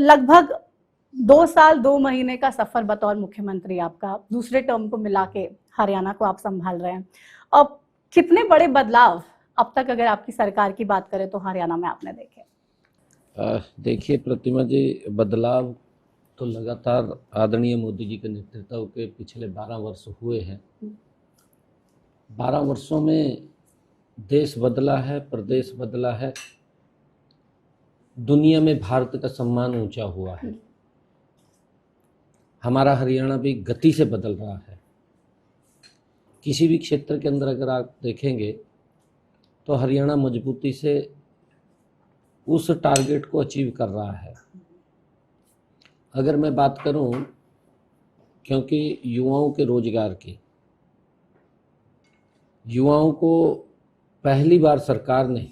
लगभग 2 साल 2 महीने का सफर बतौर मुख्यमंत्री आपका, दूसरे टर्म को मिला के हरियाणा को आप संभाल रहे हैं। अब कितने बड़े बदलाव अब तक अगर आपकी सरकार की बात करें तो हरियाणा में आपने देखे? देखिए प्रतिमा जी, बदलाव तो लगातार आदरणीय मोदी जी के नेतृत्व के पिछले 12 वर्ष हुए हैं। 12 वर्षों में देश बदला है, प्रदेश बदला है, दुनिया में भारत का सम्मान ऊंचा हुआ है। हमारा हरियाणा भी गति से बदल रहा है। किसी भी क्षेत्र के अंदर अगर आप देखेंगे तो हरियाणा मजबूती से उस टारगेट को अचीव कर रहा है। अगर मैं बात करूं, क्योंकि युवाओं के रोजगार की, युवाओं को पहली बार सरकार ने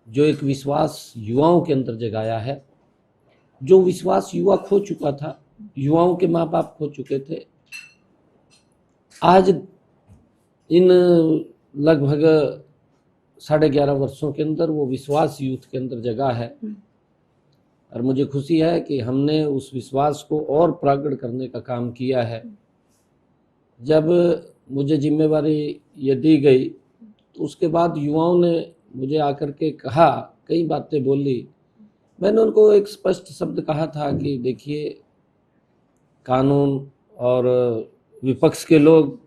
जो एक विश्वास युवाओं के अंदर जगाया है, जो विश्वास युवा खो चुका था, युवाओं के माँ बाप खो चुके थे, आज इन लगभग 11.5 वर्षों के अंदर वो विश्वास यूथ के अंदर जगा है। और मुझे खुशी है कि हमने उस विश्वास को और प्रकट करने का काम किया है। जब मुझे जिम्मेवारी ये दी गई तो उसके बाद युवाओं ने मुझे आकर के कहा, कई बातें बोली। मैंने उनको एक स्पष्ट शब्द कहा था कि देखिए, कानून और विपक्ष के लोग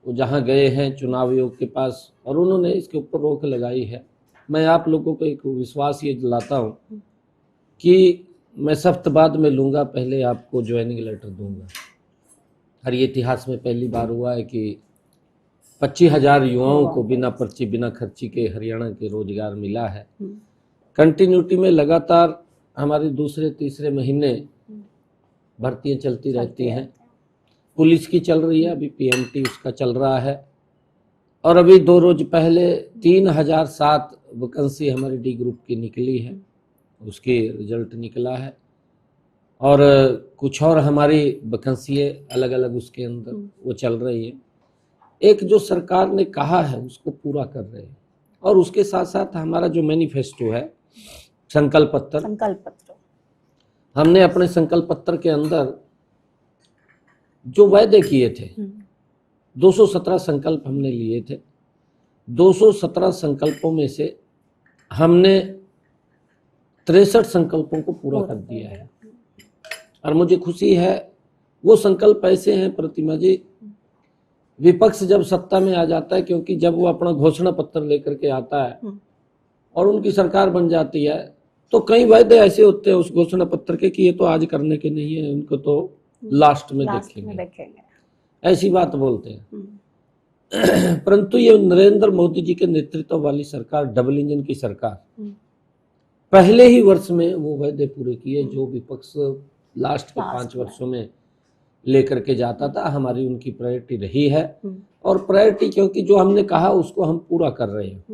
वो जहाँ गए हैं चुनाव आयोग के पास और उन्होंने इसके ऊपर रोक लगाई है, मैं आप लोगों को एक विश्वास ये दिलाता हूँ कि मैं सख्त बाद में लूँगा, पहले आपको ज्वाइनिंग लेटर दूंगा। और ये इतिहास में पहली बार हुआ है कि 25,000 युवाओं को बिना पर्ची बिना खर्ची के हरियाणा के रोजगार मिला है। कंटिन्यूटी में लगातार हमारे दूसरे तीसरे महीने भर्तियाँ चलती रहती हैं। पुलिस की चल रही है, अभी पीएमटी उसका चल रहा है। और अभी 2 रोज पहले 3007 वैकेंसी हमारी डी ग्रुप की निकली है, उसकी रिजल्ट निकला है। और कुछ और हमारी वैकेंसी अलग अलग उसके अंदर वो चल रही है। एक जो सरकार ने कहा है उसको पूरा कर रहे हैं। और उसके साथ साथ हमारा जो मैनिफेस्टो है, संकल्प पत्र, हमने अपने संकल्प पत्र के अंदर जो वायदे किए थे, 217 संकल्प हमने लिए थे। 217 संकल्पों में से हमने 63 संकल्पों को पूरा कर दिया है। और मुझे खुशी है, वो संकल्प ऐसे हैं प्रतिमा जी, विपक्ष जब सत्ता में आ जाता है, क्योंकि जब वो अपना घोषणा पत्र लेकर के आता है और उनकी सरकार बन जाती है, तो कई वायदे ऐसे होते हैं उस घोषणा पत्र के कि ये तो आज करने के नहीं है, उनको तो लास्ट में देखेंगे, ऐसी बात बोलते हैं। परंतु ये नरेंद्र मोदी जी के नेतृत्व वाली सरकार, डबल इंजन की सरकार, पहले ही वर्ष में वो वायदे पूरे किए जो विपक्ष लास्ट के 5 वर्षों में लेकर के जाता था। हमारी उनकी प्रायोरिटी रही है। और प्रायोरिटी क्योंकि जो हमने कहा उसको हम पूरा कर रहे हैं।